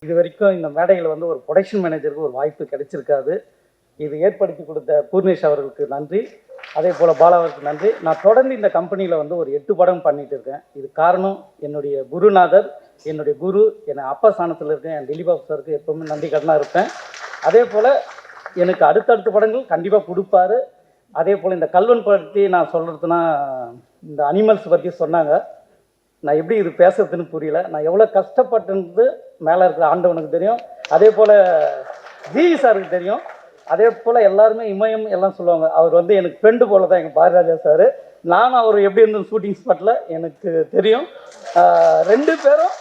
இது வரைக்கும் இந்த மேடையில் வந்து ஒரு ப்ரொடக்ஷன் மேனேஜருக்கு ஒரு வாய்ப்பு கிடைச்சிருக்காது. இது ஏற்படுத்தி கொடுத்த பூர்ணேஷ் அவர்களுக்கு நன்றி. அதே போல் பாலா அவருக்கு நன்றி. நான் தொடர்ந்து இந்த கம்பெனியில் வந்து ஒரு 8 படம் பண்ணிகிட்டு இருக்கேன். இது காரணம் என்னுடைய குருநாதர், என்னுடைய குரு, என்னை அப்பா ஸ்தானத்தில் இருக்கேன். என் திலீப் பாபு சாருக்கு எப்போவுமே நன்றி கடனாக இருப்பேன். அதே போல் எனக்கு அடுத்தடுத்த படங்கள் கண்டிப்பாக கொடுப்பாரு. அதே போல் இந்த கல்வன் பற்றி நான் சொல்கிறதுனா, இந்த அனிமல்ஸ் பற்றி சொன்னாங்க. நான் எப்படி இது பேசுறதுன்னு புரியல. நான் எவ்வளோ கஷ்டப்பட்டுன்றது மேலே இருக்கிற ஆண்டவனுக்கு தெரியும். அதே போல் ஜிவி சாருக்கு தெரியும். அதே போல் எல்லாருமே இமயம் எல்லாம் சொல்லுவாங்க. அவர் வந்து எனக்கு ஃப்ரெண்டு போல தான் எங்கள் பாரதிராஜா சார். நானும் அவர் எப்படி இருந்தோம் ஷூட்டிங் ஸ்பாட்டில் எனக்கு தெரியும். 2 பேரும்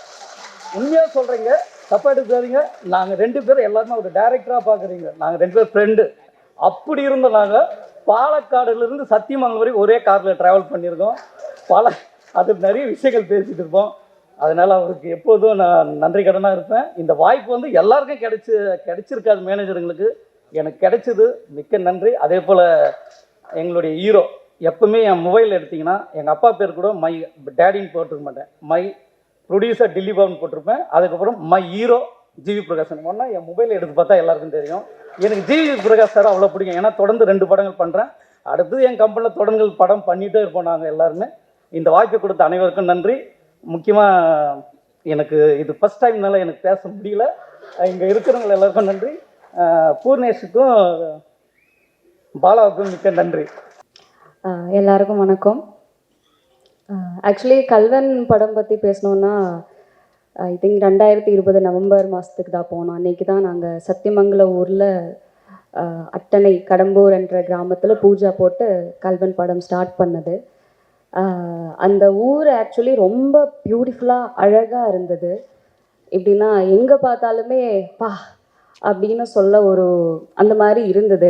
உண்மையாக சொல்கிறீங்க, தப்பாக எடுக்காதீங்க. நாங்கள் 2 பேரும் எல்லாருமே ஒரு டைரக்டராக பார்க்குறீங்க. நாங்கள் 2 பேரும் ஃப்ரெண்டு. அப்படி இருந்தோம். நாங்கள் பாலக்காடுலேருந்து சத்தியமங்கலம் வரைக்கும் ஒரே காரில் ட்ராவல் பண்ணியிருக்கோம். அது நிறைய விஷயங்கள் பேசிகிட்டு இருப்போம். அதனால் அவருக்கு எப்போதும் நான் நன்றி கடனாக இருப்பேன். இந்த வாய்ப்பு வந்து எல்லாருக்கும் கிடைச்சிருக்காது. மேனேஜருங்களுக்கு எனக்கு கிடைச்சிது, மிக்க நன்றி. அதே போல் எங்களுடைய ஹீரோ எப்பவுமே என் மொபைல் எடுத்திங்கன்னா எங்கள் அப்பா பேர் கூட மை டேடின்னு போட்டிருக்க மாட்டேன். மை ப்ரொடியூசர் டில்லி பாபுன்னு போட்டிருப்பேன். அதுக்கப்புறம் மை ஹீரோ ஜிவி பிரகாஷன். ஒன்றா என் மொபைல் எடுத்து பார்த்தா எல்லாருக்கும் தெரியும். எனக்கு ஜிவி பிரகாஷ் சார் அவ்வளோ பிடிக்கும். ஏன்னா தொடர்ந்து 2 படங்கள் பண்ணுறேன். அடுத்து என் கம்பெனியில் தொடர்ந்து படம் பண்ணிகிட்டே இருப்போம் நாங்கள் எல்லாருமே. இந்த வாய்ப்பை கொடுத்த அனைவருக்கும் நன்றி. முக்கியமாக எனக்கு இது ஃபஸ்ட் டைம்னால எனக்கு பேச முடியல. இங்கே இருக்கிறவங்க எல்லாருக்கும் நன்றி. பூர்ணேஷுக்கும் பாலாவுக்கும் மிக்க நன்றி. எல்லாருக்கும் வணக்கம். ஆக்சுவலி கல்வன் படம் பற்றி பேசணுன்னா, ஐ திங்க் 2020 நவம்பர் மாதத்துக்கு தான் போனோம். அன்றைக்கி தான் நாங்கள் சத்தியமங்கலம் ஊரில் அட்டனை கடம்பூர் என்ற கிராமத்தில் பூஜா போட்டு கல்வன் படம் ஸ்டார்ட் பண்ணது. அந்த ஊர் ஆக்சுவலி ரொம்ப பியூட்டிஃபுல்லாக அழகாக இருந்தது. எப்படின்னா எங்கே பார்த்தாலுமே பா அப்படின்னு சொல்ல ஒரு அந்த மாதிரி இருந்தது.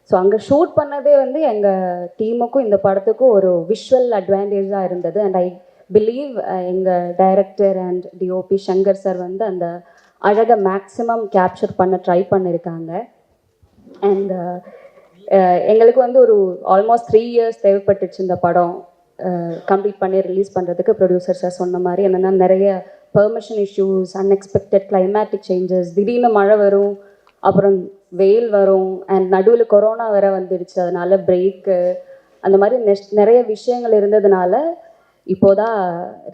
ஸோ அங்கே ஷூட் பண்ணதே வந்து எங்கள் டீமுக்கும் இந்த படத்துக்கும் ஒரு விஷுவல் அட்வான்டேஜாக இருந்தது. அண்ட் ஐ பிலீவ் எங்கள் director and DOP Shankar sir வந்து அந்த அழகை மேக்ஸிமம் கேப்சர் பண்ண ட்ரை பண்ணியிருக்காங்க. அண்ட் எங்களுக்கு வந்து ஒரு ஆல்மோஸ்ட் 3 இயர்ஸ் தேவைப்பட்டுச்சு இந்த படம் கம்ப்ளீட் பண்ணி ரிலீஸ் பண்ணுறதுக்கு. ப்ரொடியூசர் சார் சொன்ன மாதிரி என்னென்னா நிறைய permission issues, unexpected climatic changes, திடீர்னு மழை வரும், அப்புறம் வெயில் வரும், அண்ட் நடுவில் கொரோனா வேற வந்துடுச்சு. அதனால பிரேக்கு அந்த மாதிரி நிறைய விஷயங்கள் இருந்ததுனால இப்போதான்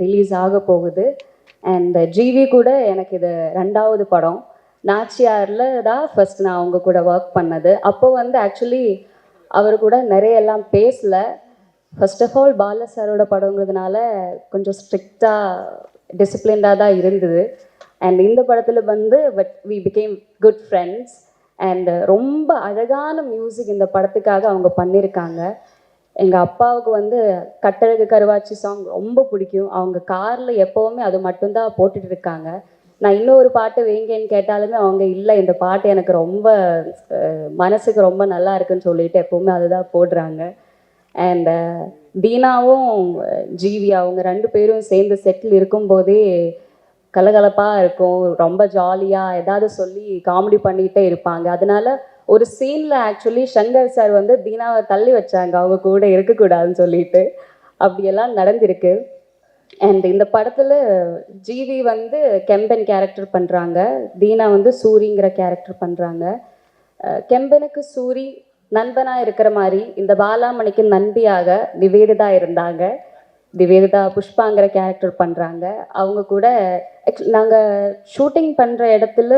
ரிலீஸ் ஆக போகுது. அண்ட் ஜிவி கூட எனக்கு இது 2வது படம். நாச்சியாரில் தான் ஃபர்ஸ்ட் நான் அவங்க கூட ஒர்க் பண்ணது. அப்போ வந்து ஆக்சுவலி அவர் கூட நிறைய எல்லாம் பேசலை. ஃபர்ஸ்ட் ஆஃப் ஆல் பால சாரோட படங்கிறதுனால கொஞ்சம் ஸ்ட்ரிக்டாக டிசிப்ளின்டாக தான் இருந்தது. அண்ட் இந்த படத்தில் வந்து we became good friends. And ரொம்ப அழகான மியூசிக் இந்த படத்துக்காக அவங்க பண்ணியிருக்காங்க. எங்கள் அப்பாவுக்கு வந்து கட்டழகு கருவாச்சி சாங் ரொம்ப பிடிக்கும். அவங்க காரில் எப்போவுமே அது மட்டும்தான் போட்டுட்டு இருக்காங்க. நான் இன்னொரு பாட்டு வைங்கன்னு கேட்டாலுமே அவங்க இல்லை, இந்த பாட்டு எனக்கு ரொம்ப மனசுக்கு ரொம்ப நல்லா இருக்குன்னு சொல்லிட்டு எப்போவுமே அதுதான் போடுறாங்க. அண்ட் தீனாவும் ஜிவி அவங்க 2 பேரும் சேர்ந்து செட்டில் இருக்கும்போதே கலகலப்பாக இருக்கும். ரொம்ப ஜாலியாக ஏதாவது சொல்லி காமெடி பண்ணிகிட்டே இருப்பாங்க. அதனால ஒரு சீனில் ஆக்சுவலி சங்கர் சார் வந்து தீனாவை தள்ளி வச்சாங்க, அவங்க கூட இருக்கக்கூடாதுன்னு சொல்லிட்டு. அப்படியெல்லாம் நடந்திருக்கு. அண்ட் இந்த படத்தில் ஜிவி வந்து கெம்பன் கேரக்டர் பண்ணுறாங்க, தீனா வந்து சூரிங்கிற கேரக்டர் பண்ணுறாங்க. கெம்பனுக்கு சூரி நண்பனாக இருக்கிற மாதிரி இந்த பாலாமணிக்கு நண்பியாக நிவேதிதா இருந்தாங்க. நிவேதிதா புஷ்பாங்கிற கேரக்டர் பண்ணுறாங்க. அவங்க கூட நாங்கள் ஷூட்டிங் பண்ணுற இடத்துல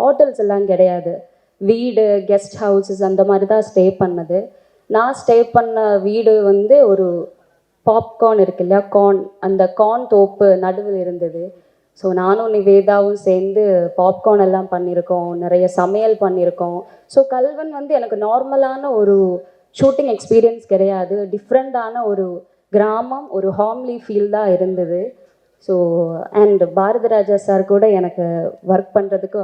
ஹோட்டல்ஸ் எல்லாம் கிடையாது. வீடு, கெஸ்ட் ஹவுசஸ் அந்த மாதிரி தான் ஸ்டே பண்ணது. நான் ஸ்டே பண்ண வீடு வந்து ஒரு பாப்கார்ன் இருக்கு இல்லையா, கார்ன், அந்த கார்ன் தோப்பு நடுவில் இருந்தது. ஸோ நானும் நிவேதாவும் சேர்ந்து பாப்கார்ன் எல்லாம் பண்ணியிருக்கோம், நிறைய சமையல் பண்ணியிருக்கோம். ஸோ கல்வன் வந்து எனக்கு நார்மலான ஒரு ஷூட்டிங் எக்ஸ்பீரியன்ஸ் கிடையாது. டிஃப்ரெண்ட்டான ஒரு கிராமம், ஒரு ஹோம்லி ஃபீல் தான் இருந்தது. ஸோ அண்ட் பாரதிராஜா சார் கூட எனக்கு ஒர்க் பண்ணுறதுக்கு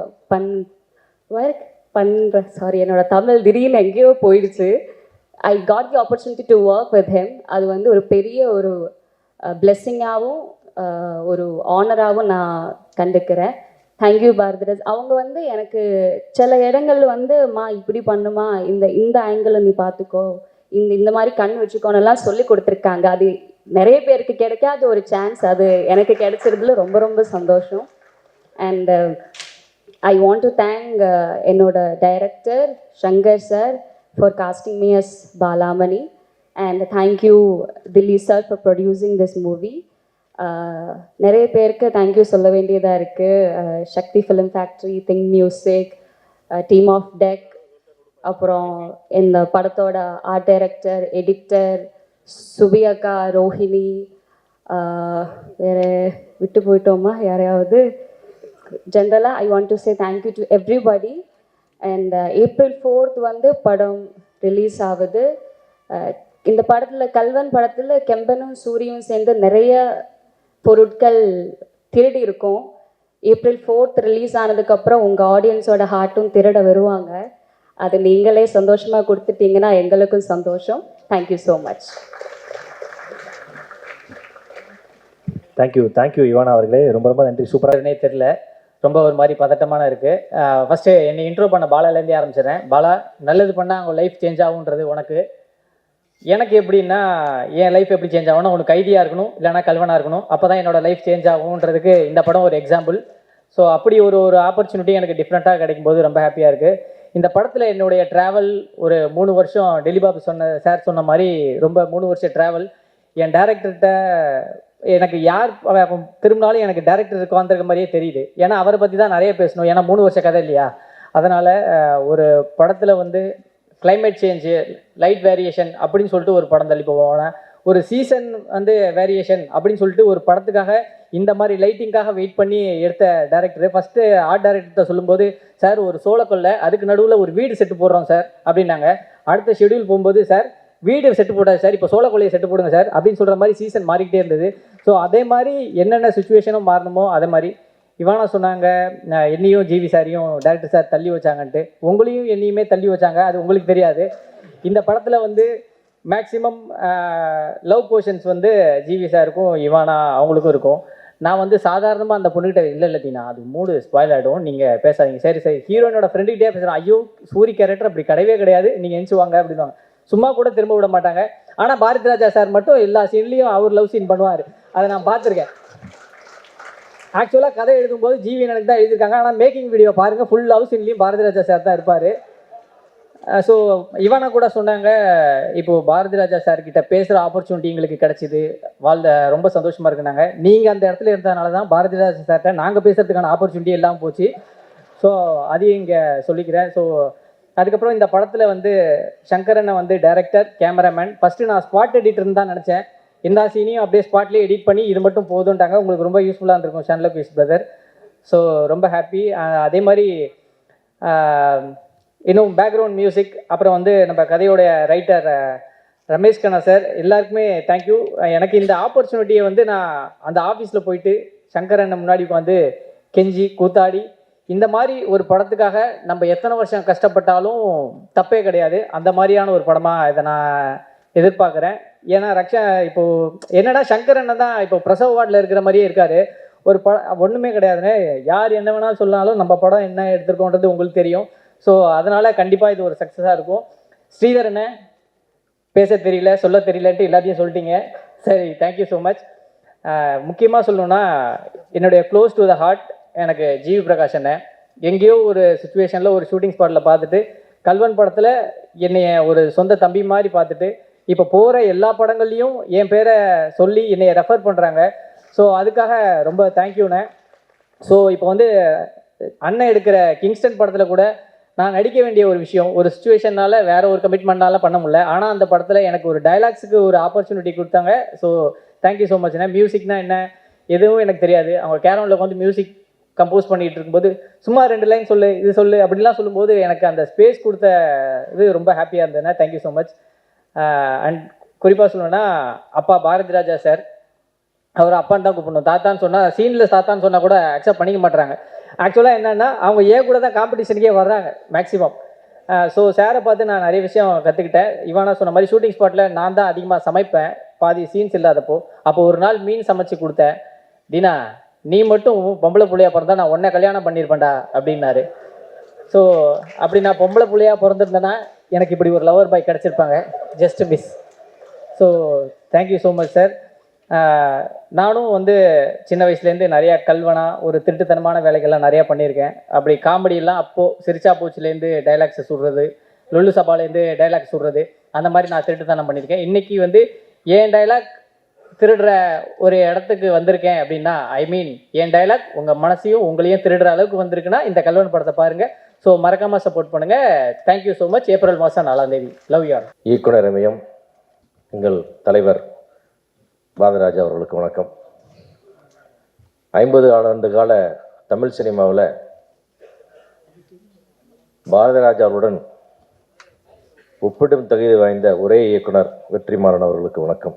என்னோட தமிழ் திடீர்னு எங்கேயோ போயிடுச்சு. I got the opportunity to work with him. அது வந்து ஒரு பெரிய ஒரு பிளெஸ்ஸிங்காகவும் ஒரு ஆனராகவும் நான் கண்டுக்கிறேன். தேங்க்யூ பாரதிராஜ். அவங்க வந்து எனக்கு சில இடங்கள் வந்து இப்படி பண்ணுமா, இந்த ஆங்கிளில் நீ பார்த்துக்கோ, இந்த மாதிரி கண் வச்சுக்கோன்னெல்லாம் சொல்லி கொடுத்துருக்காங்க. அது நிறைய பேருக்கு கிடைக்காத ஒரு சான்ஸ், அது எனக்கு கிடைச்சதுல ரொம்ப ரொம்ப சந்தோஷம். And I want to thank என்னோட director Shankar sir for casting me as Balamani, and thank you Dilli sir for producing this movie. நிறைய பேருக்கு தேங்க்யூ சொல்ல வேண்டியதாக இருக்குது. Sakthi film factory, think music, team of tech, அப்புறம் இந்த படத்தோட ஆர்ட் டைரக்டர், எடிட்டர், சுபியக்கா, ரோஹிணி, வேறு விட்டு போயிட்டோமா யாரையாவது? ஜென்ரலாக I want to say thank you to everybody. And April 4th வந்து படம் ரிலீஸ் ஆகுது. இந்த படத்தில், கல்வன் படத்தில் கெம்பனும் சூரியும் சேர்ந்து நிறைய பொருட்கள் திருடி இருக்கும். April 4th ரிலீஸ் ஆனதுக்கப்புறம் உங்கள் ஆடியன்ஸோட ஹார்ட்டும் திருட வருவாங்க. அது நீங்களே சந்தோஷமாக கொடுத்துட்டீங்கன்னா எங்களுக்கும் சந்தோஷம். Thank you so much. Thank you Ivana அவர்களே, ரொம்ப ரொம்ப நன்றி. சூப்பராகனே தெரில, ரொம்ப ஒரு மாதிரி பதட்டமான இருக்குது. ஃபஸ்ட்டு என்னை இன்ட்ரோ பண்ண பாலாலேருந்தே ஆரம்பிச்சிடுறேன். பாலா, நல்லது பண்ணால் அவங்க லைஃப் சேஞ்ச் ஆகுன்றது உனக்கு. எனக்கு எப்படின்னா, என் லைஃப் எப்படி சேஞ்ச் ஆகும்னா, ஒன்று கைதியாக இருக்கணும், இல்லைனா கல்வனாக இருக்கணும். அப்போ தான் என்னோடய லைஃப் சேஞ்ச் ஆகுன்றதுக்கு இந்த படம் ஒரு எக்ஸாம்பிள். ஸோ அப்படி ஒரு ஆப்பர்ச்சுனிட்டி எனக்கு டிஃப்ரெண்ட்டாக கிடைக்கும்போது ரொம்ப ஹாப்பியாக இருக்குது. இந்த படத்தில் என்னுடைய ட்ராவல் ஒரு 3 வருஷம், டெல்லிபாபு சார் சொன்ன மாதிரி ரொம்ப 3 வருஷம் ட்ராவல். என் டேரக்டர்கிட்ட எனக்கு யார் திரும்பினாலும் எனக்கு டேரக்டர் உட்காந்துருக்க மாதிரியே தெரியுது. ஏன்னா அவரை பற்றி தான் நிறைய பேசணும். ஏன்னா 3 வருஷ கதை இல்லையா? அதனால் ஒரு படத்தில் வந்து கிளைமேட் சேஞ்சு, லைட் வேரியேஷன் அப்படின்னு சொல்லிட்டு ஒரு படம் தள்ளி போவோம். ஒரு சீசன் வந்து வேரியேஷன் அப்படின்னு சொல்லிட்டு ஒரு படத்துக்காக இந்த மாதிரி லைட்டிங்காக வெயிட் பண்ணி எடுத்த டேரக்டர். ஃபஸ்ட்டு ஆர்ட் டைரக்டர்கிட்ட சொல்லும்போது, சார் ஒரு சோளக்கொல்லை, அதுக்கு நடுவில் ஒரு வீடு செட்டு போடுறோம் சார் அப்படின்னாங்க. அடுத்த ஷெடியூல் போகும்போது, சார் வீடு செட்டு போடாது சார், இப்போ சோளக்கொல்லையை செட்டு போடுங்க சார் அப்படின்னு சொல்கிற மாதிரி சீசன் மாறிக்கிட்டே இருந்தது. ஸோ அதே மாதிரி என்னென்ன சுச்சுவேஷனும் மாறணுமோ அதே மாதிரி இவானா சொன்னாங்க, என்னையும் ஜிவி சாரையும் டேரக்டர் சார் தள்ளி வச்சாங்கன்ட்டு. உங்களையும் என்னையுமே தள்ளி வச்சாங்க, அது உங்களுக்கு தெரியாது. இந்த படத்தில் வந்து மேக்ஸிமம் லவ் போர்ஷன்ஸ் வந்து ஜிவி சாருக்கும் இவானா அவங்களுக்கும் இருக்கும். நான் வந்து சாதாரணமாக அந்த பொண்ணுகிட்ட, இல்லை தீனா அது மூடு ஸ்பாயில் ஆகிடும், நீங்கள் பேசாதீங்க. சரி ஹீரோயினோட ஃப்ரெண்டுகிட்டே பேசுகிறேன். ஐயோ சூரி கேரக்டர் அப்படி கிடையவே கிடையாது, நீங்கள் எஞ்சுவாங்க அப்படின்வாங்க. சும்மா கூட திரும்ப விட மாட்டாங்க. ஆனால் பாரதி ராஜா சார் மட்டும் எல்லா சீன்லேயும் அவர் லவ் சீன் பண்ணுவார். அதை நான் பார்த்துருக்கேன். ஆக்சுவலாக கதை எழுதும்போது ஜிவி எனக்கு தான் எழுதியிருக்காங்க. ஆனால் மேக்கிங் வீடியோ பாருங்கள், full love சீன்லேயும் Bharathi Raja sir தான் இருப்பார். ஸோ இவனா கூட சொன்னாங்க, இப்போது பாரதி ராஜா சார்கிட்ட பேசுகிற ஆப்பர்ச்சுனிட்டி எங்களுக்கு கிடச்சிது, ரொம்ப சந்தோஷமாக இருக்குனாங்க. நீங்கள் அந்த இடத்துல இருந்ததுனால தான் பாரதி ராஜா சார்கிட்ட நாங்கள் பேசுகிறதுக்கான ஆப்பர்ச்சுனிட்டி எல்லாம் போச்சு. ஸோ அதையும் இங்கே சொல்லிக்கிறேன். ஸோ அதுக்கப்புறம் இந்த படத்தில் வந்து சங்கரனை வந்து டைரக்டர், கேமராமேன். ஃபஸ்ட்டு நான் ஸ்பாட் எடிட்டர்னு தான் நினச்சேன். எல்லா சீனையும் அப்படியே ஸ்பாட்லேயே எடிட் பண்ணி இது மட்டும் போதுன்ட்டாங்க. உங்களுக்கு ரொம்ப யூஸ்ஃபுல்லாக இருந்திருக்கும் ஷான்லோ பீஸ் பிரதர். ஸோ ரொம்ப ஹாப்பி. அதே மாதிரி இன்னும் பேக்ரவுண்ட் மியூசிக், அப்புறம் வந்து நம்ம கதையோடைய ரைட்டர் ரமேஷ் கண்ணா சார், எல்லாருக்குமே தேங்க்யூ. எனக்கு இந்த ஆப்பர்ச்சுனிட்டியை வந்து நான் அந்த ஆஃபீஸில் போயிட்டு சங்கரன் முன்னாடி வந்து கெஞ்சி கூத்தாடி, இந்த மாதிரி ஒரு படத்துக்காக நம்ம எத்தனை வருஷம் கஷ்டப்பட்டாலும் தப்பே கிடையாது. அந்த மாதிரியான ஒரு படமாக இதை நான் எதிர்பார்க்குறேன். ஏன்னா இப்போது என்னடா சங்கரன் தான் இப்போ பிரசவ வார்டில் இருக்கிற மாதிரியே இருக்கார். ஒரு ஒன்றுமே கிடையாதுன்னு, யார் என்ன வேணாலும் சொன்னாலும் நம்ம படம் என்ன எடுத்துருக்கோன்றது உங்களுக்கு தெரியும். ஸோ அதனால் கண்டிப்பாக இது ஒரு சக்ஸஸாக இருக்கும். ஸ்ரீதரனை பேச தெரியல, சொல்ல தெரியலன்ட்டு எல்லாத்தையும் சொல்லிட்டீங்க. சரி, தேங்க்யூ ஸோ மச். முக்கியமாக சொல்லணுன்னா, என்னுடைய க்ளோஸ் டு த ஹார்ட் எனக்கு ஜிவி பிரகாஷ் அண்ணன். எங்கேயோ ஒரு சுச்சுவேஷனில் ஒரு ஷூட்டிங் ஸ்பாட்டில் பார்த்துட்டு, கல்வன் படத்தில் என்னைய ஒரு சொந்த தம்பி மாதிரி பார்த்துட்டு, இப்போ போகிற எல்லா படங்கள்லையும் என் பேரை சொல்லி என்னைய ரெஃபர் பண்ணுறாங்க. ஸோ அதுக்காக ரொம்ப தேங்க்யூண்ணே. ஸோ இப்போ வந்து அண்ணன் எடுக்கிற கிங்ஸ்டன் படத்தில் கூட நான் நடிக்க வேண்டிய ஒரு விஷயம், ஒரு சுச்சுவேஷனால் வேறு ஒரு கமிட்மெண்ட்னால பண்ண முடியல. ஆனால் அந்த படத்தில் எனக்கு ஒரு டைலாக்ஸுக்கு ஒரு ஆப்பர்ச்சுனிட்டி கொடுத்தாங்க. ஸோ தேங்க்யூ ஸோ மச்ண்ணே. மியூசிக்னா என்ன எதுவும் எனக்கு தெரியாது. அவங்க கேரவனில் வந்து மியூசிக் கம்போஸ் பண்ணிகிட்டு இருக்கும்போது சும்மா 2 லைன் சொல்லு, இது சொல்லு அப்படிலாம் சொல்லும்போது எனக்கு அந்த ஸ்பேஸ் கொடுத்த இது ரொம்ப ஹாப்பியாக இருந்ததுண்ணே. Thank you so much. அண்ட் குறிப்பாக சொல்லணுன்னா, அப்பா பாரதி ராஜா சார், அவர் அப்பான்னு தான் கூப்பிடணும். தாத்தான்னு சொன்னால், சீனில் தாத்தான்னு சொன்னால் கூட அக்செப்ட் பண்ணிக்க மாட்டுறாங்க. ஆக்சுவலாக என்னென்னா, அவங்க ஏன் கூட தான் காம்படிஷனுக்கே வர்றாங்க மேக்ஸிமம். ஸோ சாரை பார்த்து நான் நிறைய விஷயம் கற்றுக்கிட்டேன். இவானா சொன்ன மாதிரி ஷூட்டிங் ஸ்பாட்டில் நான் தான் அதிகமாக சமைப்பேன், பாதி சீன்ஸ் இல்லாதப்போ. அப்போ ஒரு நாள் மீன் சமைச்சு கொடுத்தேன். தீனா, நீ மட்டும் பொம்பளை பிள்ளையாக பிறந்தா நான் உன்னை கல்யாணம் பண்ணியிருப்பேன்டா அப்படின்னாரு. ஸோ அப்படி நான் பொம்பளை பிள்ளையாக பிறந்திருந்தேன்னா எனக்கு இப்படி ஒரு லவர் பாய் கிடச்சிருப்பாங்க. Just miss. So thank you so much sir. நானும் வந்து சின்ன வயசுலேருந்து நிறையா கல்வனா ஒரு திருட்டுத்தனமான வேலைகள்லாம் நிறையா பண்ணியிருக்கேன். அப்படி காமெடியெல்லாம் அப்போது சிரிச்சா பூச்சிலேருந்து டைலாக்ஸை சுடுறது, லொல்லு சபாலேருந்து டைலாக் சுடுறது, அந்த மாதிரி நான் திருட்டுத்தனம் பண்ணியிருக்கேன். இன்றைக்கி வந்து என் டைலாக் திருடுற ஒரு இடத்துக்கு வந்திருக்கேன் அப்படின்னா, ஐ மீன் என் டைலாக் உங்கள் மனசையும் உங்களையும் திருடுற அளவுக்கு வந்திருக்குன்னா இந்த கல்வன் படத்தை பாருங்கள். ஸோ மறக்காமல் சப்போர்ட் பண்ணுங்கள். Thank you so much. ஏப்ரல் மாதம் 4ஆம் தேதி. Love you all. இயக்குனர் இமயம் எங்கள் தலைவர் பாரதிராஜா அவர்களுக்கு வணக்கம். 50 ஆண்டு கால தமிழ் சினிமாவில் பாரதிராஜா அவருடன் ஒப்பிடும் தகுதி வாய்ந்த ஒரே இயக்குனர் வெற்றிமாறன் அவர்களுக்கு வணக்கம்.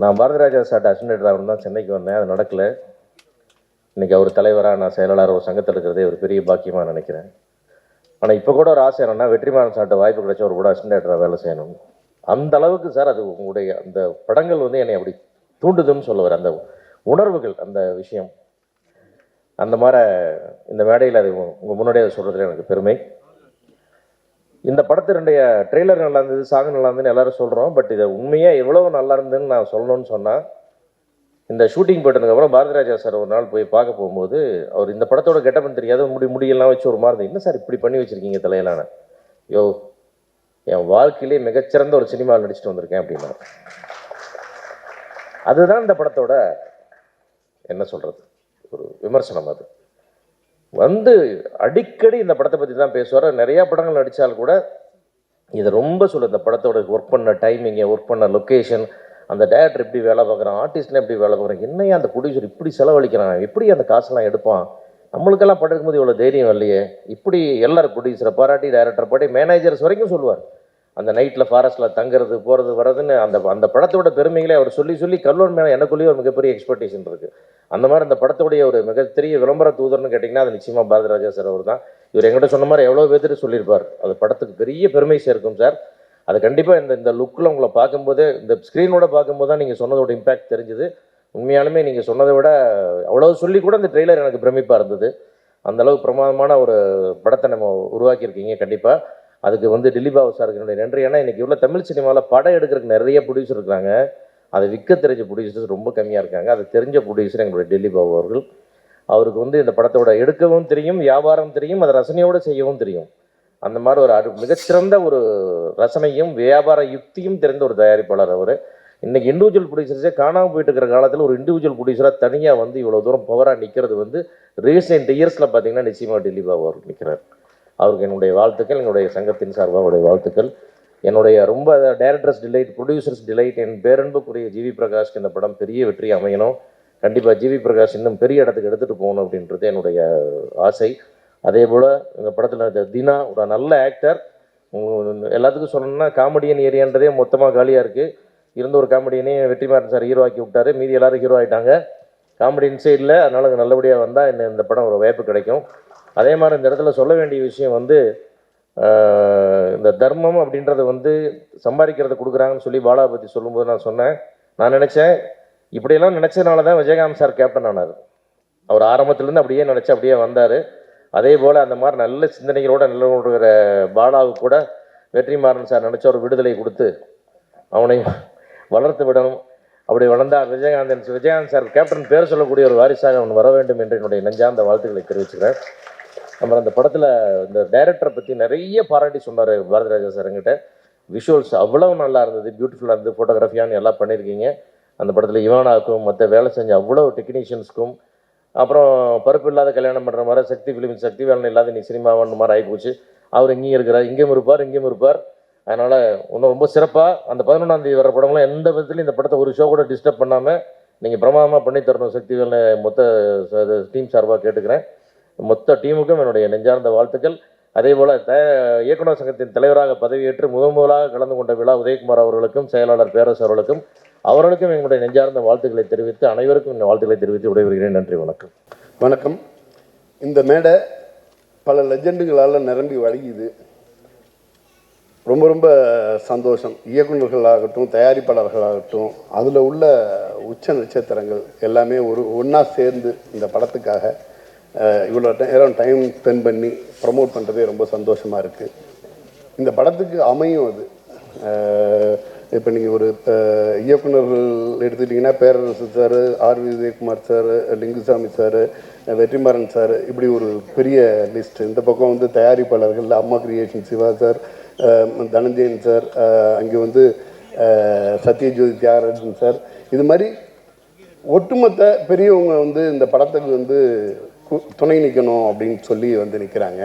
நான் பாரதிராஜா சார்ட்ட அசிஸ்டன்ட் டைரக்டர் தான் சென்னைக்கு வந்தேன். அது நடக்கலை. இன்றைக்கி அவர் தலைவராக நான் செயலாளர் ஒரு சங்கத்தில் இருக்கிறதே ஒரு பெரிய பாக்கியமாக நினைக்கிறேன். ஆனால் இப்போ கூட ஒரு ஆசை என்னென்னா வெற்றிமாறன் சார்ட்ட வாய்ப்பு கிடைச்சா ஒரு கூட அசிஸ்டன்ட் டைரக்டராக வேலை செய்யணும். அந்த அளவுக்கு சார் அது உங்களுடைய அந்த படங்கள் வந்து என்னை அப்படி தூண்டுதுன்னு சொல்லுவார். அந்த உணர்வுகள், அந்த விஷயம், அந்த மாதிரி இந்த மேடையில் அது உங்கள் முன்னாடியே அதை சொல்கிறதுல எனக்கு பெருமை. இந்த படத்தினுடைய ட்ரெய்லர் நல்லா இருந்தது, சாங் நல்லா இருந்ததுன்னு எல்லோரும் சொல்கிறோம். பட் இதை உண்மையாக எவ்வளோ நல்லா இருந்ததுன்னு நான் சொல்லணும்னு சொன்னால், இந்த ஷூட்டிங் போயிட்டதுக்கப்புறம் பாரதிராஜா சார் ஒரு நாள் போய் பார்க்க போகும்போது அவர் இந்த படத்தோட கெட்டப்னு தெரியாத முடியெல்லாம் வச்சு ஒரு மாதிரி என்ன சார் இப்படி பண்ணி வச்சுருக்கீங்க தலையிலான, யோ என் வாழ்க்கையிலே மிகச்சிறந்த ஒரு சினிமாவில் நடிச்சுட்டு வந்திருக்கேன் அப்படின்னா. அதுதான் இந்த படத்தோட என்ன சொல்கிறது ஒரு விமர்சனம். அது வந்து அடிக்கடி இந்த படத்தை பற்றி தான் பேசுவார். நிறையா படங்கள் நடித்தால் கூட இதை ரொம்ப இந்த படத்தோட ஒர்க் பண்ண டைமிங்கை, ஒர்க் பண்ண லொக்கேஷன், அந்த டேரக்டர் எப்படி வேலை பார்க்குறான், ஆர்டிஸ்ட்லாம் எப்படி வேலை பார்க்குறான், என்னையா அந்த ப்ரொடியூசர் இப்படி செலவழிக்கிறான், எப்படி அந்த காசெல்லாம் எடுப்பான், நம்மளுக்கெல்லாம் படம் போது இவ்வளோ தைரியம் இல்லையே, இப்படி எல்லாரும் ப்ரொடியூசரை பாராட்டி டைரக்டர் பாட்டி மேனேஜர்ஸ் வரைக்கும் சொல்லுவார். அந்த நைட்டில் ஃபாரஸ்ட்டில் தங்குறது போகிறது வர்றதுன்னு அந்த படத்தோட பெருமைகளே அவர் சொல்லி கல்வன் மேலே எனக்குள்ளேயே ஒரு மிகப்பெரிய எக்ஸ்பெக்டேஷன் இருக்குது. அந்த மாதிரி அந்த படத்தோடைய ஒரு மிகப்பெரிய விளம்பர தூதர்னு கேட்டிங்கன்னா அது நிச்சயமாக பாரதிராஜா சார் அவர் தான். இவர் எங்கிட்ட சொன்ன மாதிரி எவ்வளோ பேர்த்துட்டு சொல்லியிருப்பார். அது படத்துக்கு பெரிய பெருமை சேர்க்கும் சார். அது கண்டிப்பாக இந்த லுக்கில் உங்களை பார்க்கும்போது, இந்த ஸ்க்ரீனோட பார்க்கும்போது தான் நீங்கள் சொன்னதோட இம்பேக்ட் தெரிஞ்சுது. உண்மையாலுமே நீங்கள் சொன்னதை விட அவ்வளோ சொல்லி கூட இந்த ட்ரெய்லர் எனக்கு பிரமிப்பாக இருந்தது. அந்தளவுக்கு பிரமாதமான ஒரு படத்தை நம்ம உருவாக்கியிருக்கீங்க. கண்டிப்பாக அதுக்கு வந்து திலீப் பாபு சாருக்கு என்னுடைய நன்றி. ஏன்னா இன்றைக்கி உள்ள தமிழ் சினிமாவில் படம் எடுக்கிறதுக்கு நிறைய ப்ரொடியூசர் இருக்காங்க. அதை விற்க தெரிஞ்ச ப்ரொடியூசர்ஸ் ரொம்ப கம்மியாக இருக்காங்க. அது தெரிஞ்ச ப்ரொடியூசர் எங்களுடைய திலீப் பாபு அவர்கள். அவருக்கு வந்து இந்த படத்தோட எடுக்கவும் தெரியும், வியாபாரம் தெரியும், அதை ரசனையோடு செய்யவும் தெரியும். அந்த மாதிரி ஒரு மிகச்சிறந்த ஒரு ரசனையும் வியாபார யுக்தியும் தெரிந்த ஒரு தயாரிப்பாளர் அவர். இன்றைக்கி இண்டிவிஜுவல் ப்ரொடியூசர்ஸே காணாமல் போயிட்டு இருக்கிற காலத்தில் ஒரு இண்டிவிஜுவல் ப்ரொடியூசராக தனியாக வந்து இவ்வளோ தூரம் பவராக நிற்கிறது வந்து ரீசெண்ட் இயர்ஸில் பார்த்தீங்கன்னா நிச்சயமாக திலீப் பாபு அவர் நிற்கிறார். அவருக்கு என்னுடைய வாழ்த்துக்கள், என்னுடைய சங்கத்தின் சார்பாக அவருடைய வாழ்த்துக்கள். என்னுடைய ரொம்ப டைரக்டர்ஸ் டிலைட், ப்ரொடியூசர்ஸ் டிலைட், என் பேரன்புக்குரிய ஜிவி பிரகாஷ்க்கு இந்த படம் பெரிய வெற்றி அமையணும். கண்டிப்பாக ஜிவி பிரகாஷ் இன்னும் பெரிய இடத்துக்கு எடுத்துகிட்டு போகணும் அப்படின்றது என்னுடைய ஆசை. அதே போல் இந்த படத்தில் தினா ஒரு நல்ல ஆக்டர். எல்லாத்துக்கும் சொல்லணும்னா காமெடியன் ஏரியான்றதே மொத்தமாக காலியாக இருக்குது. இருந்த ஒரு காமெடியனே வெற்றிமாறன் சார் ஹீரோ ஆக்கி விட்டார். மீதி எல்லோரும் ஹீரோ ஆகிட்டாங்க. காமெடியன் சைடில். அதனால் நல்லபடியாக வந்தால் இந்த படம் ஒரு வாய்ப்பு கிடைக்கும். அதே மாதிரி இந்த இடத்துல சொல்ல வேண்டிய விஷயம் வந்து இந்த தர்மம் அப்படின்றத வந்து சம்பாதிக்கிறத கொடுக்குறாங்கன்னு சொல்லி பாலா பற்றி சொல்லும்போது நான் சொன்னேன், நான் நினச்சேன் இப்படியெல்லாம் நினச்சதுனால தான் விஜயகாந்த் சார் கேப்டன் ஆனார். அவர் ஆரம்பத்துலேருந்து அப்படியே நினச்சி அப்படியே வந்தார். அதே போல் அந்த மாதிரி நல்ல சிந்தனைகளோடு நல்ல கொடுக்குற பாலாவுக்கு கூட வெற்றிமாறன் சார் நினச்ச ஒரு விடுதலை கொடுத்து அவனை வளர்த்து விடணும். அப்படி வளர்ந்தால் விஜயகாந்த் சார் கேப்டன் பேர் சொல்லக்கூடிய ஒரு வாரிசாக அவன் வர வேண்டும் என்று என்னுடைய நெஞ்சார்ந்த வாழ்த்துக்களை தெரிவிச்சுக்கிறேன். அப்புறம் அந்த படத்தில் இந்த டைரக்டரை பற்றி நிறைய பாராட்டி சொன்னார் பாரதிராஜா சார். என்கிட்ட விஷுவல்ஸ் அவ்வளவு நல்லா இருந்தது, பியூட்டிஃபுல்லாக இருந்தது, ஃபோட்டோகிராஃபியான்னு எல்லாம் பண்ணியிருக்கீங்க. அந்த படத்தில் இவானாவுக்கும் மற்ற வேலை செஞ்ச அவ்வளோ டெக்னீஷியன்ஸ்க்கும், அப்புறம் பருப்பு இல்லாத கல்யாணம் பண்ணுற மாதிரி சக்தி ஃபிலிம் சக்தி வேலை இல்லாத நீ சினிமாவான மாதிரி ஆகிப்போச்சு. அவர் இங்கேயும் இருக்கிறார், இங்கேயும் இருப்பார். அதனால் இன்னும் ரொம்ப சிறப்பாக அந்த 11ஆம் தேதி வர படங்களாம் எந்த விதத்துலையும் இந்த படத்தை ஒரு ஷோ கூட டிஸ்டர்ப் பண்ணாமல் நீங்கள் பிரமாதமாக பண்ணித்தரணும் சக்தி வேலை மொத்த டீம் சார்பாக கேட்டுக்கிறேன். மொத்த டீமுக்கும் என்னுடைய நெஞ்சார்ந்த வாழ்த்துக்கள். அதே போல் இயக்குனர் சங்கத்தின் தலைவராக பதவியேற்று முதலாக கலந்து கொண்ட விழா உதயகுமார் அவர்களுக்கும் செயலாளர் பேரரசு அவர்களுக்கும் எங்களுடைய நெஞ்சார்ந்த வாழ்த்துக்களை தெரிவித்து அனைவருக்கும் இந்த வாழ்த்துக்களை தெரிவித்து விடைபெறுகிறேன். நன்றி, வணக்கம். வணக்கம். இந்த மேடை பல லெஜண்டுகளால் நிரம்பி வழங்கியது. ரொம்ப ரொம்ப சந்தோஷம். இயக்குநர்களாகட்டும், தயாரிப்பாளர்களாகட்டும், அதில் உள்ள உச்ச நட்சத்திரங்கள் எல்லாமே ஒன்றா சேர்ந்து இந்த படத்துக்காக இவ்வளோ டைம் ஸ்பெண்ட் பண்ணி ப்ரமோட் பண்ணுறதே ரொம்ப சந்தோஷமாக இருக்குது. இந்த படத்துக்கு அமையும் அது இப்போ நீங்கள் ஒரு இயக்குனர்கள் எடுத்துக்கிட்டிங்கன்னா Perarasu sir, R V. Vijayakumar sir, Lingusamy sir, Vetrimaaran sir, இப்படி ஒரு பெரிய லிஸ்ட். இந்த பக்கம் வந்து தயாரிப்பாளர்கள் Amma creation Siva sir, Dhananjayan sir, அங்கே வந்து சத்யஜோதி தியாகராஜன் சார், இது மாதிரி ஒட்டுமொத்த பெரியவங்க வந்து இந்த படத்துக்கு வந்து துணை நிற்கணும் அப்படின்னு சொல்லி வந்து நிற்கிறாங்க.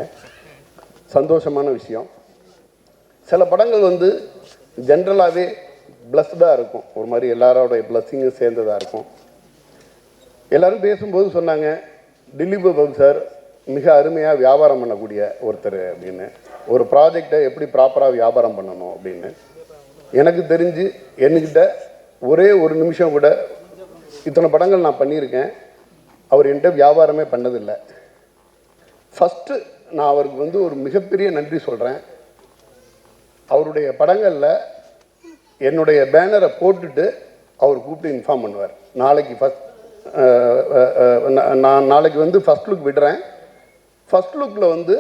சந்தோஷமான விஷயம். சில படங்கள் வந்து ஜென்ரலாகவே பிளஸ்டாக இருக்கும், ஒரு மாதிரி எல்லாரோடைய பிளஸ்ஸிங்கும் சேர்ந்ததாக இருக்கும். எல்லோரும் பேசும்போது சொன்னாங்க திலீப் பாபு சார் மிக அருமையாக வியாபாரம் பண்ணக்கூடிய ஒருத்தர் அப்படின்னு, ஒரு ப்ராஜெக்டை எப்படி ப்ராப்பராக வியாபாரம் பண்ணணும் அப்படின்னு. எனக்கு தெரிஞ்சு என்கிட்ட ஒரே ஒரு நிமிஷம் கூட இத்தனை படங்கள் நான் பண்ணியிருக்கேன், அவர் என்கிட்ட வியாபாரமே பண்ணதில்லை. ஃபஸ்ட்டு நான் அவருக்கு வந்து ஒரு மிகப்பெரிய நன்றி சொல்கிறேன். அவருடைய படங்களில் என்னுடைய பேனரை போட்டுட்டு அவர் கூப்பிட்டு இன்ஃபார்ம் பண்ணுவார். நாளைக்கு நான் நாளைக்கு வந்து ஃபஸ்ட் லுக் விடுறேன், ஃபஸ்ட் லுக்கில் வந்து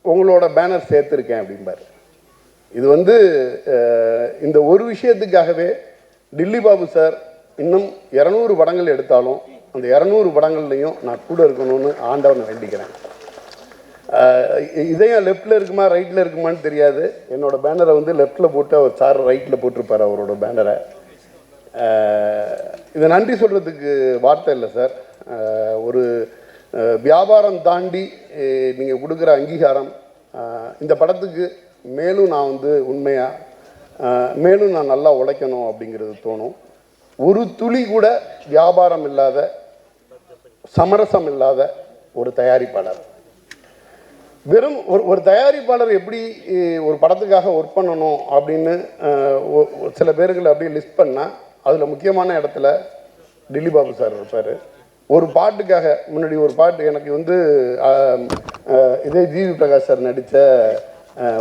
உங்களோட பேனர் சேர்த்துருக்கேன் அப்படிம்பார். இது வந்து இந்த ஒரு விஷயத்துக்காகவே திலீப் பாபு சார் இன்னும் 200 படங்கள் எடுத்தாலும் அந்த 200 படங்கள்லையும் நான் கூட இருக்கணும்னு ஆண்டவனை வேண்டிக்கிறேன். இதயம் லெஃப்டில் இருக்குமா ரைட்டில் இருக்குமான்னு தெரியாது, என்னோடய பேனரை வந்து லெஃப்டில் போட்டு அவர் சார் ரைட்டில் போட்டிருப்பார் அவரோட பேனரை. இதை நன்றி சொல்கிறதுக்கு வார்த்தை இல்லை சார். ஒரு வியாபாரம் தாண்டி நீங்கள் கொடுக்குற அங்கீகாரம் இந்த படத்துக்கு மேலும் நான் வந்து உண்மையாக மேலும் நான் நல்லா உழைக்கணும் அப்படிங்கிறது தோணும். ஒரு துளி கூட வியாபாரம் இல்லாத, சமரசம் இல்லாத ஒரு தயாரிப்பாளர். வெறும் ஒரு தயாரிப்பாளர் எப்படி ஒரு படத்துக்காக ஒர்க் பண்ணணும் அப்படின்னு சில பேர்களை அப்படியே லிஸ்ட் பண்ணால் அதில் முக்கியமான இடத்துல திலீப் பாபு சார் இருப்பார். ஒரு பாட்டுக்காக முன்னாடி ஒரு பாட்டு எனக்கு வந்து இதே ஜிவி பிரகாஷ் சார் நடித்த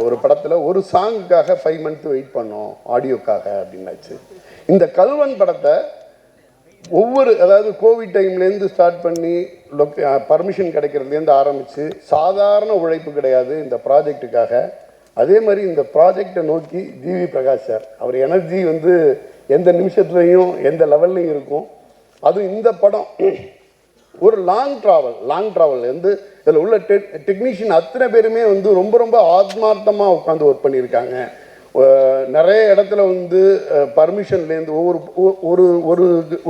ஒரு படத்தில் ஒரு சாங்குக்காக 5 months வெயிட் பண்ணோம் ஆடியோக்காக அப்படின்னாச்சு. இந்த கல்வன் படத்தை அதாவது கோவிட் டைம்லேருந்து ஸ்டார்ட் பண்ணி பர்மிஷன் கிடைக்கிறதுலேருந்து ஆரம்பித்து சாதாரண உழைப்பு கிடையாது இந்த ப்ராஜெக்டுக்காக. அதே மாதிரி இந்த ப்ராஜெக்டை நோக்கி ஜிவி பிரகாஷ் சார் அவர் எனர்ஜி வந்து எந்த நிமிஷத்துலையும் எந்த லெவல்லையும் இருக்கும். அதுவும் இந்த படம் ஒரு லாங் ட்ராவல் வந்து இதில் உள்ள டெக்னீஷியன் அத்தனை பேருமே வந்து ரொம்ப ரொம்ப ஆத்மார்த்தமாக உட்காந்து ஒர்க் பண்ணியிருக்காங்க. நிறைய இடத்துல வந்து பர்மிஷன்லேருந்து ஒரு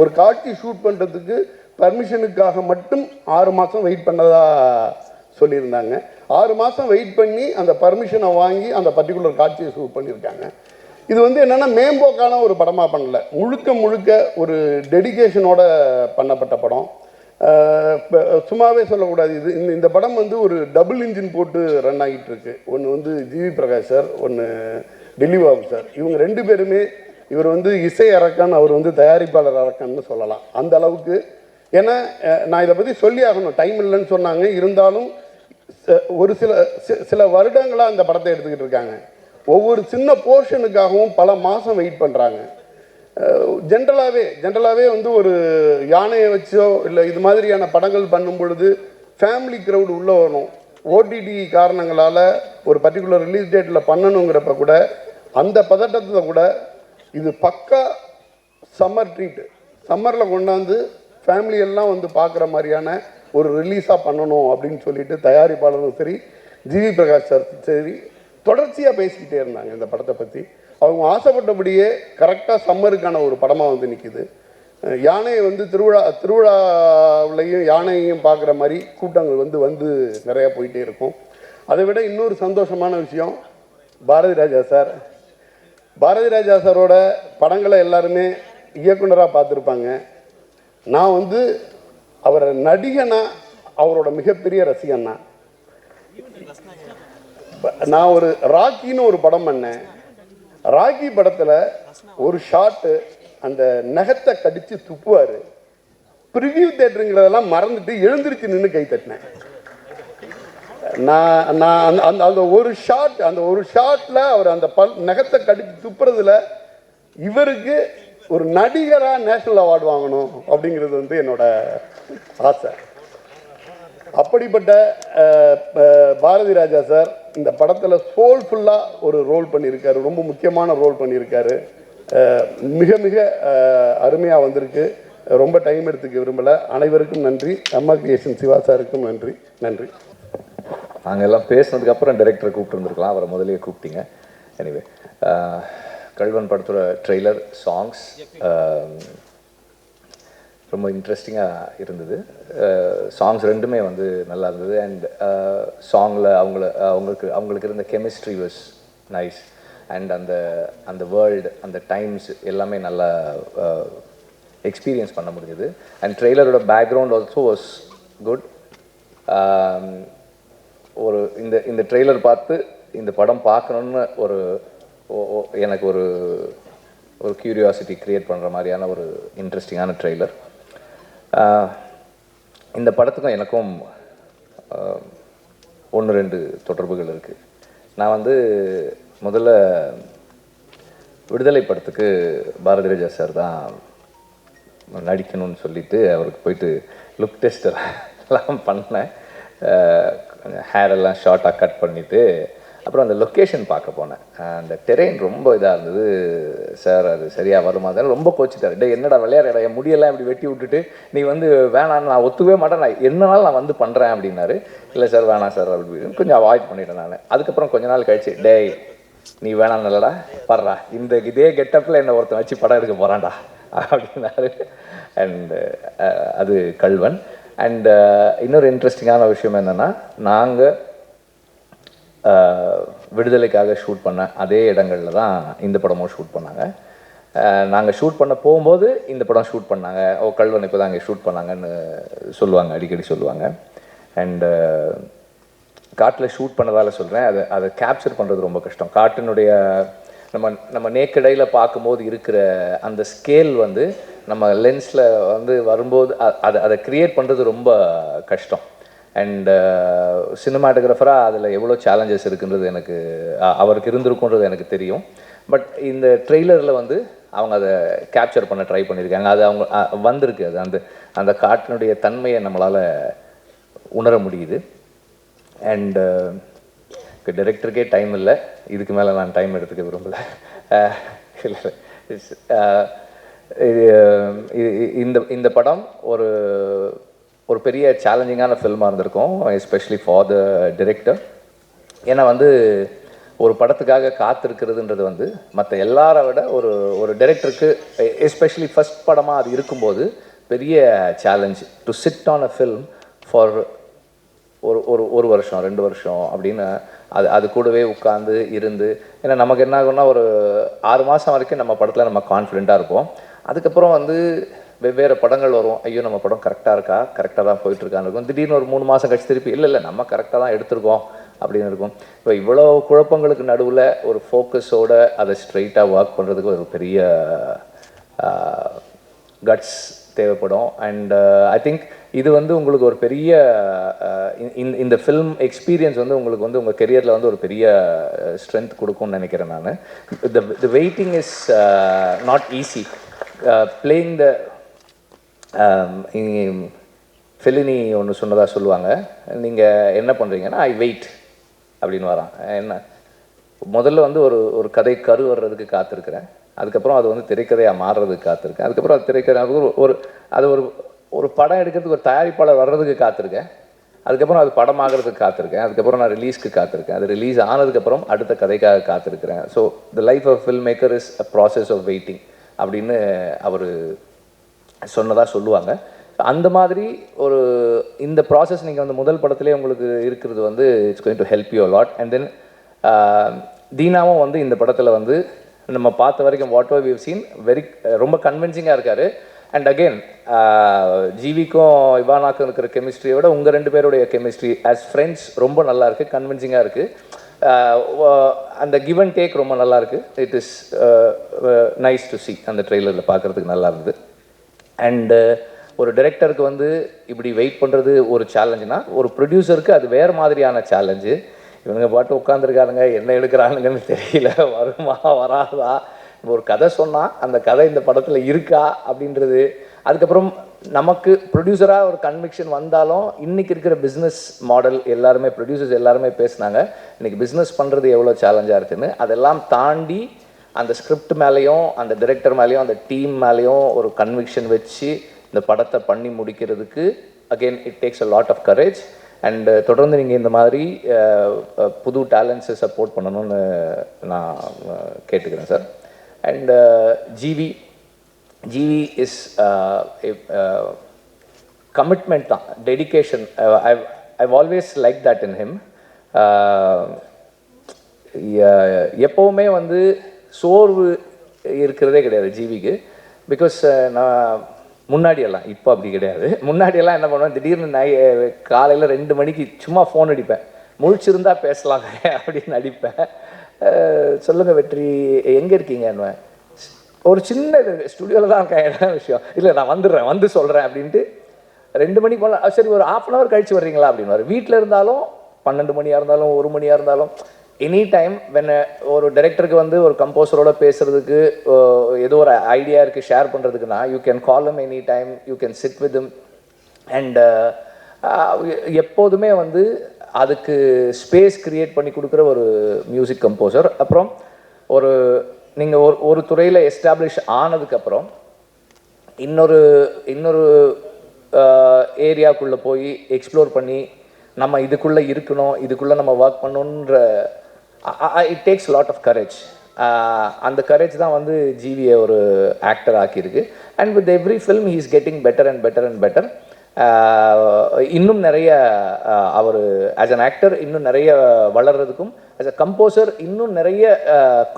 ஒரு காட்சி ஷூட் பண்ணுறதுக்கு பர்மிஷனுக்காக மட்டும் 6 மாதம் வெயிட் பண்ணதாக சொல்லியிருந்தாங்க. 6 மாதம் வெயிட் பண்ணி அந்த பர்மிஷனை வாங்கி அந்த பர்டிகுலர் காட்சியை ஷூட் பண்ணியிருக்காங்க. இது வந்து என்னென்னா மேம்போக்கான ஒரு படமாக பண்ணல, முழுக்க ஒரு டெடிகேஷனோட பண்ணப்பட்ட படம். சும்மாவே சொல்லக்கூடாது. இந்த படம் வந்து ஒரு டபுள் இன்ஜின் போட்டு ரன் ஆகிட்டு இருக்கு. ஒன்று வந்து ஜிவி பிரகாஷ் சார், ஒன்று திலீப் பாபு சார். இவங்க 2 பேருமே, இவர் வந்து இசை அரக்கன், அவர் வந்து தயாரிப்பாளர் அரக்கன்னு சொல்லலாம் அந்த அளவுக்கு. ஏன்னா நான் இதை பற்றி சொல்லி ஆகணும், டைம் இல்லைன்னு சொன்னாங்க. இருந்தாலும் ஒரு சில வருடங்களாக அந்த படத்தை எடுத்துக்கிட்டு இருக்காங்க. ஒவ்வொரு சின்ன போர்ஷனுக்காகவும் பல மாதம் வெயிட் பண்ணுறாங்க. ஜென்ரலாகவே வந்து ஒரு யானையை வச்சோ இல்லை இது மாதிரியான படங்கள் பண்ணும் பொழுது ஃபேமிலி க்ரௌடு உள்ளே வரணும். ஓடிடி காரணங்களால் ஒரு பர்டிகுலர் ரிலீஸ் டேட்டில் பண்ணணுங்கிறப்ப கூட அந்த பதட்டத்தில் கூட இது பக்கா சம்மர் ட்ரீட்டு, சம்மரில் கொண்டாந்து ஃபேமிலியெல்லாம் வந்து பார்க்குற மாதிரியான ஒரு ரிலீஸாக பண்ணணும் அப்படின்னு சொல்லிட்டு தயாரிப்பாளரும் சரி, ஜிவி பிரகாஷ் சார் சரி தொடர்ச்சியாக பேசிக்கிட்டே இருந்தாங்க இந்த படத்தை பற்றி. அவங்க ஆசைப்பட்டபடியே கரெக்டாக சம்மருக்கான ஒரு படமாக வந்து நிற்கிது. யானையை வந்து திருவிழாவிலையும் யானையையும் பார்க்குற மாதிரி கூட்டங்கள் வந்து நிறையா போயிட்டே இருக்கும். அதை விட இன்னொரு சந்தோஷமான விஷயம், பாரதி ராஜா சாரோட படங்களை எல்லாருமே இயக்குனராக பார்த்துருப்பாங்க. நான் வந்து அவரை நடிகனா அவரோட மிகப்பெரிய ரசிகன்னா. நான் ஒரு ராக்கின்னு ஒரு படம் பண்ணேன். ராக்கி படத்தில் ஒரு ஷாட்டு அந்த நகத்தை கடித்து துப்புவார். ப்ரிவியூ தேட்டருங்கிறதெல்லாம் மறந்துட்டு எழுந்திருச்சு நின்று கை தட்டினேன். நான் அந்த ஒரு ஷாட்டில் அவர் அந்த நகத்தை கடித்து துப்புறதுல இவருக்கு ஒரு நடிகராக நேஷனல் அவார்டு வாங்கணும் அப்படிங்கிறது வந்து என்னோட ஆசை. அப்படிப்பட்ட பாரதி ராஜா சார் இந்த படத்தில் சோல்ஃபுல்லாக ஒரு ரோல் பண்ணியிருக்காரு, ரொம்ப முக்கியமான ரோல் பண்ணியிருக்காரு. மிக மிக அருமையாக வந்திருக்கு. ரொம்ப டைம் எடுத்துக்க விரும்பலை. அனைவருக்கும் நன்றி. அம்மா கிரியேஷன் சிவா சாருக்கும் நன்றி. நன்றி. நாங்கள் எல்லாம் பேசினதுக்கப்புறம் டைரக்டரை கூப்பிட்டுருந்துருக்கலாம், அவரை முதலே கூப்பிட்டீங்க. எனிவே, கல்வன் படத்தோட ட்ரெய்லர், சாங்ஸ் ரொம்ப இன்ட்ரெஸ்டிங்காக இருந்தது. சாங்ஸ் ரெண்டுமே வந்து நல்லா இருந்தது. அண்ட் சாங்கில் அவங்களுக்கு இருந்த கெமிஸ்ட்ரி வாஸ் நைஸ். அண்ட் அந்த வேர்ல்டு, அந்த டைம்ஸ் எல்லாமே நல்லா எக்ஸ்பீரியன்ஸ் பண்ண முடிஞ்சது. அண்ட் ட்ரெய்லரோட பேக்ரவுண்ட் ஆல்சோ வாஸ் குட். ஒரு இந்த ட்ரெய்லர் பார்த்து இந்த படம் பார்க்கணுன்னு எனக்கு ஒரு க்யூரியாசிட்டி க்ரியேட் பண்ணுற மாதிரியான ஒரு இன்ட்ரெஸ்டிங்கான ட்ரெய்லர். இந்த படத்துக்கும் எனக்கும் 1-2 தொடர்புகள் இருக்குது. நான் வந்து முதல்ல விடுதலை படத்துக்கு பாரதி ராஜா சார் தான் நடிக்கணும்னு சொல்லிட்டு அவருக்கு போயிட்டு லுக் டெஸ்ட் எல்லாம் பண்ணேன். ஹேரெல்லாம் ஷார்ட்டாக கட் பண்ணிவிட்டு அப்புறம் அந்த லொக்கேஷன் பார்க்க போனேன். அந்த டெரெயின் ரொம்ப இதாக இருந்தது. சார் அது சரியாக வருமா? அதெல்லாம் ரொம்ப கோச்சிட்டார். டே என்னடா விளையாடுறா, என் முடியெல்லாம் இப்படி வெட்டி விட்டுட்டு நீ வந்து வேணான்னு நான் ஒத்துவே மாட்டேன், நான் என்னனாலும் நான் வந்து பண்ணுறேன் அப்படின்னாரு. இல்லை சார் வேணாம் சார் அப்படின்னு கொஞ்சம் அவாய்ட் பண்ணிட்டேன் நான். அதுக்கப்புறம் கொஞ்ச நாள் கழிச்சு, டேய் நீ வேணாம் இல்லடா, படுறா இதே கெட்டப்பில் என்னை ஒருத்தன் வச்சு படம் எடுக்க போகிறான்டா அப்படின்னாரு. அண்டு அது கல்வன். அண்ட் இன்னொரு இன்ட்ரெஸ்டிங்கான விஷயம் என்னென்னா, நாங்கள் விடுதலைக்காக ஷூட் பண்ண அதே இடங்களில் தான் இந்த படமும் ஷூட் பண்ணாங்க. நாங்கள் ஷூட் பண்ண போகும்போது இந்த படம் ஷூட் பண்ணாங்க. கல்வன் இப்போ தான் அங்கே ஷூட் பண்ணாங்கன்னு சொல்லுவாங்க, அடிக்கடி சொல்லுவாங்க. அண்டு காட்டில் ஷூட் பண்ணதால் சொல்கிறேன், அதை கேப்சர் பண்ணுறது ரொம்ப கஷ்டம். காட்டினுடைய நம்ம நேக்கடையில் பார்க்கும்போது இருக்கிற அந்த ஸ்கேல் வந்து நம்ம லென்ஸில் வந்து வரும்போது அதை க்ரியேட் பண்ணுறது ரொம்ப கஷ்டம். அண்ட் சினிமாட்டோகிராஃபராக அதில் எவ்வளோ சேலஞ்சஸ் இருக்குன்றது எனக்கு அவருக்கு இருந்திருக்குன்றது எனக்கு தெரியும். பட் இந்த ட்ரெய்லரில் வந்து அவங்க அதை கேப்சர் பண்ண ட்ரை பண்ணியிருக்காங்க. அது அவங்க வந்திருக்கு. அது அந்த காட்டினுடைய தன்மையை நம்மளால் உணர முடியுது. அண்டு டைரக்டருக்கே டைம் இல்லை, இதுக்கு மேலே நான் டைம் எடுத்துக்க விரும்பலை. இந்த படம் ஒரு பெரிய சேலஞ்சிங்கான ஃபில்மாக இருந்திருக்கும், எஸ்பெஷலி ஃபார் த டிரெக்டர். ஏன்னா வந்து ஒரு படத்துக்காக காத்திருக்கிறதுன்றது வந்து மற்ற எல்லாரை விட ஒரு டைரக்டருக்கு எஸ்பெஷலி ஃபஸ்ட் படமாக அது இருக்கும்போது பெரிய challenge. To sit on a film for ஒரு வருஷம் 2 வருஷம் அப்படின்னு அது கூடவே உட்காந்து இருந்து. ஏன்னா நமக்கு என்ன ஆகும்னா, ஒரு 6 மாதம் வரைக்கும் நம்ம படத்தில் நம்ம கான்ஃபிடெண்ட்டாக இருப்போம். அதுக்கப்புறம் வந்து வெவ்வேறு படங்கள் வரும். ஐயோ நம்ம படம் கரெக்டாக தான் போயிட்டுருக்கான்னு இருக்கும். திடீர்னு ஒரு 3 மாதம் கழிச்சு திருப்பி இல்லை நம்ம கரெக்டாக தான் எடுத்திருக்கோம் அப்படின்னு இருக்கும். இப்போ இவ்வளோ குழப்பங்களுக்கு நடுவில் ஒரு ஃபோக்கஸோடு அதை ஸ்ட்ரெயிட்டாக ஒர்க் பண்ணுறதுக்கு ஒரு பெரிய கட்ஸ் தேவைப்படும். அண்ட் ஐ திங்க் இது வந்து உங்களுக்கு ஒரு பெரிய இந்த ஃபில்ம் எக்ஸ்பீரியன்ஸ் வந்து உங்களுக்கு வந்து உங்கள் கெரியரில் வந்து ஒரு பெரிய ஸ்ட்ரென்த் கொடுக்கும்னு நினைக்கிறேன் நான். த waiting is not easy. Playing the Fellini ஒன்று சொன்னதாக சொல்லுவாங்க, நீங்கள் என்ன பண்ணுறீங்கன்னா ஐ வெயிட் அப்படின்னு வரான். என்ன முதல்ல வந்து ஒரு கதை கரு வர்றதுக்கு காத்திருக்கிறேன். அதுக்கப்புறம் அது வந்து திரைக்கதையாக மாறுறதுக்கு காத்திருக்கேன். அதுக்கப்புறம் அது திரைக்கதை ஒரு படம் எடுக்கிறதுக்கு ஒரு தயாரிப்பாளர் வர்றதுக்கு காத்திருக்கேன். அதுக்கப்புறம் அது படம் ஆகிறதுக்கு காத்திருக்கேன். அதுக்கப்புறம் நான் ரிலீஸ்க்கு காத்திருக்கேன். அது ரிலீஸ் ஆனதுக்கப்புறம் அடுத்த கதைக்காக காத்திருக்கிறேன். So the life of film maker is a process of waiting அப்படின்னு அவர் சொன்னதாக சொல்லுவாங்க. அந்த மாதிரி இந்த ப்ராசஸ் நீங்கள் வந்து முதல் படத்துலேயே உங்களுக்கு இருக்கிறது வந்து it's going to help you a lot. And then தீனாவும் வந்து இந்த படத்தில் வந்து நம்ம பார்த்த வரைக்கும் what ever we have seen ரொம்ப கன்வின்சிங்காக இருக்கார். அண்ட் அகெயின் ஜிவிக்கும் இவானாக்கும் இருக்கிற கெமிஸ்ட்ரியை விட உங்கள் 2 பேருடைய கெமிஸ்ட்ரி ஆஸ் ஃப்ரெண்ட்ஸ் ரொம்ப நல்லா இருக்குது, கன்வின்சிங்காக இருக்குது. அந்த கிவ் அண்ட் டேக் ரொம்ப நல்லா இருக்குது. It is nice to C. அந்த ட்ரெய்லரில் பார்க்குறதுக்கு நல்லா இருந்தது. அண்டு ஒரு டைரக்டருக்கு வந்து இப்படி வெயிட் பண்ணுறது ஒரு சேலஞ்சுனா, ஒரு ப்ரொடியூசருக்கு அது வேறு மாதிரியான சேலஞ்சு. இவங்க பாட்டு உட்காந்துருக்காருங்க, என்ன எடுக்கிறானுங்கன்னு தெரியல, வருமா வராதா, ஒரு கதை சொன்னால் அந்த கதை இந்த படத்தில் இருக்கா அப்படின்றது. அதுக்கப்புறம் நமக்கு ப்ரொடியூசராக ஒரு கன்விக்ஷன் வந்தாலும் இன்றைக்கி இருக்கிற பிஸ்னஸ் மாடல் எல்லாருமே ப்ரொடியூசர்ஸ் எல்லாருமே பேசுனாங்க, இன்றைக்கி பிஸ்னஸ் பண்ணுறது எவ்வளோ சேலஞ்சாக இருக்குதுன்னு. அதெல்லாம் தாண்டி அந்த ஸ்கிரிப்ட் மேலேயும் அந்த டைரக்டர் மேலேயும் அந்த டீம் மேலேயும் ஒரு கன்விக்ஷன் வச்சு இந்த படத்தை பண்ணி முடிக்கிறதுக்கு again it takes a lot of courage. And தொடர்ந்து நீங்கள் இந்த மாதிரி புது டேலண்ட்ஸை சப்போர்ட் பண்ணணும்னு நான் கேட்டுக்கிறேன் சார். அண்ட் ஜிவி இஸ் கமிட்மெண்ட் தான், dedication. I've always like that in him. எப்போவுமே வந்து சோர்வு இருக்கிறதே கிடையாது ஜிவிக்கு. பிகாஸ் நான் முன்னாடியெல்லாம், இப்போ அப்படி கிடையாது, முன்னாடியெல்லாம் என்ன பண்ணுவேன், திடீர்னு காலையில் 2 மணிக்கு சும்மா ஃபோன் அடிப்பேன், முழிச்சிருந்தா பேசலாங்க அப்படின்னு அடிப்பேன். சொல்லுங்கள் வெற்றி, எங்கே இருக்கீங்கன்னுவேன். ஒரு சின்ன ஸ்டுடியோவில் தான் இருக்கேன், என்ன விஷயம், இல்லை நான் வந்துடுறேன், வந்து சொல்கிறேன் அப்படின்ட்டு 2 மணிக்கு போனால் சரி ஒரு 1/2 hour கழிச்சு வர்றீங்களா அப்படின்னு. வீட்டில் இருந்தாலும் 12 மணியாக இருந்தாலும் 1 மணியாக இருந்தாலும் எனி டைம் வென் ஒரு டைரக்டருக்கு வந்து ஒரு கம்போசரோட பேசுகிறதுக்கு ஏதோ ஒரு ஐடியா இருக்குது ஷேர் பண்ணுறதுக்குன்னா you can call him any time, you can sit with him. And எப்போதுமே வந்து அதுக்கு ஸ்பேஸ் க்ரியேட் பண்ணி கொடுக்குற ஒரு மியூசிக் கம்போசர். அப்புறம் ஒரு நீங்கள் ஒரு துறையில் எஸ்டாப்ளிஷ் ஆனதுக்கப்புறம் இன்னொரு ஏரியாவுக்குள்ளே போய் எக்ஸ்ப்ளோர் பண்ணி நம்ம இதுக்குள்ளே இருக்கணும், இதுக்குள்ளே நம்ம ஒர்க் பண்ணணுன்ற it takes lot of courage. அந்த கரேஜ் தான் வந்து ஜிவியை ஒரு ஆக்டர் ஆக்கியிருக்கு. And with every film he is getting better and better and better. இன்னும் நிறைய அவர் ஆஸ் அன் ஆக்டர் இன்னும் நிறைய வளர்கிறதுக்கும், ஆஸ் அ கம்போசர் இன்னும் நிறைய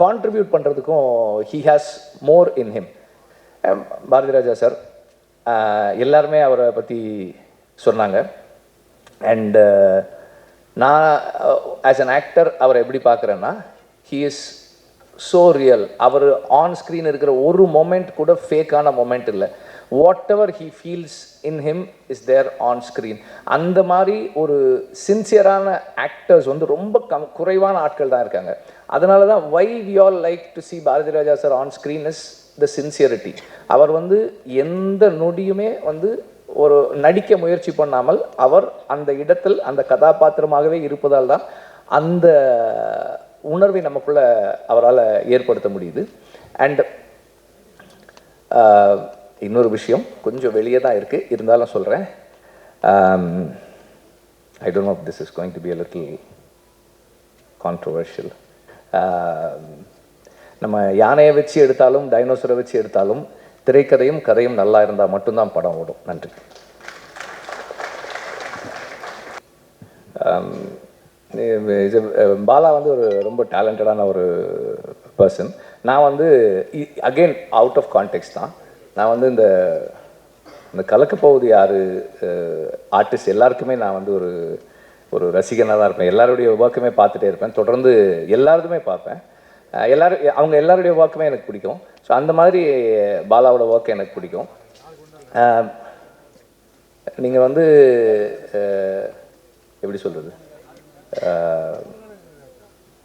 கான்ட்ரிபியூட் பண்ணுறதுக்கும் he has more in him. Bharathi Raja sir எல்லாருமே அவரை பற்றி சொன்னாங்க. அண்ட் நான் ஆஸ் அன் ஆக்டர் அவரை எப்படி பார்க்குறேன்னா, ஹீ இஸ் ஸோ ரியல். அவர் ஆன் ஸ்க்ரீன் இருக்கிற ஒரு மொமெண்ட் கூட ஃபேக்கான மொமெண்ட் இல்லை. What ever he feels in him is there on screen. அந்த மாதிரி ஒரு சின்சியரான ஆக்டர்ஸ் வந்து ரொம்ப குறைவான ஆட்கள் தான் இருக்காங்க. அதனால தான் why we all like to see Bharathi Raja sir on screen is the sincerity. அவர் வந்து எந்த நொடியுமே வந்து ஒரு நடிக்க முயற்சி பண்ணாமல் அவர் அந்த இடத்தில் அந்த கதாபாத்திரமாகவே இருப்பதால் தான் அந்த உணர்வை நமக்குள்ள அவரால் ஏற்படுத்த முடியுது. அண்ட் இன்னொரு விஷயம் கொஞ்சம் வெளியே தான் இருக்குது, இருந்தாலும் சொல்கிறேன். I don't know if this is going to be a little controversial. நம்ம யானையை வச்சு எடுத்தாலும் டைனோசரை வச்சு எடுத்தாலும் திரைக்கதையும் கதையும் நல்லா இருந்தால் மட்டும்தான் படம் ஓடும். நன்றி. பாலா வந்து ஒரு ரொம்ப டேலண்டடான ஒரு பர்சன். நான் வந்து அகெயின் அவுட் ஆஃப் கான்டெக்ட் தான். நான் வந்து இந்த கலக்கப்போவது யார் ஆர்டிஸ்ட் எல்லாருக்குமே நான் வந்து ஒரு ரசிகனாக தான் இருப்பேன். எல்லாருடைய ஒர்க்குமே பார்த்துட்டே இருப்பேன், தொடர்ந்து எல்லாருமே பார்ப்பேன். அவங்க எல்லாருடைய ஒர்க்குமே எனக்கு பிடிக்கும். ஸோ அந்த மாதிரி பாலாவோட ஒர்க் எனக்கு பிடிக்கும். நீங்கள் வந்து எப்படி சொல்கிறது,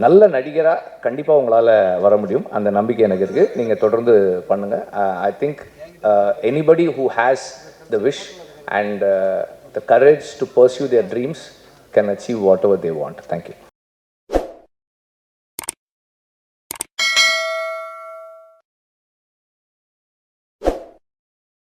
நல்ல நடிகராக கண்டிப்பாக உங்களால் வர முடியும், அந்த நம்பிக்கை எனக்கு இருக்குது. நீங்கள் தொடர்ந்து பண்ணுங்கள். I think anybody who has the wish and the courage to pursue their dreams can achieve what ever they want. Thank you.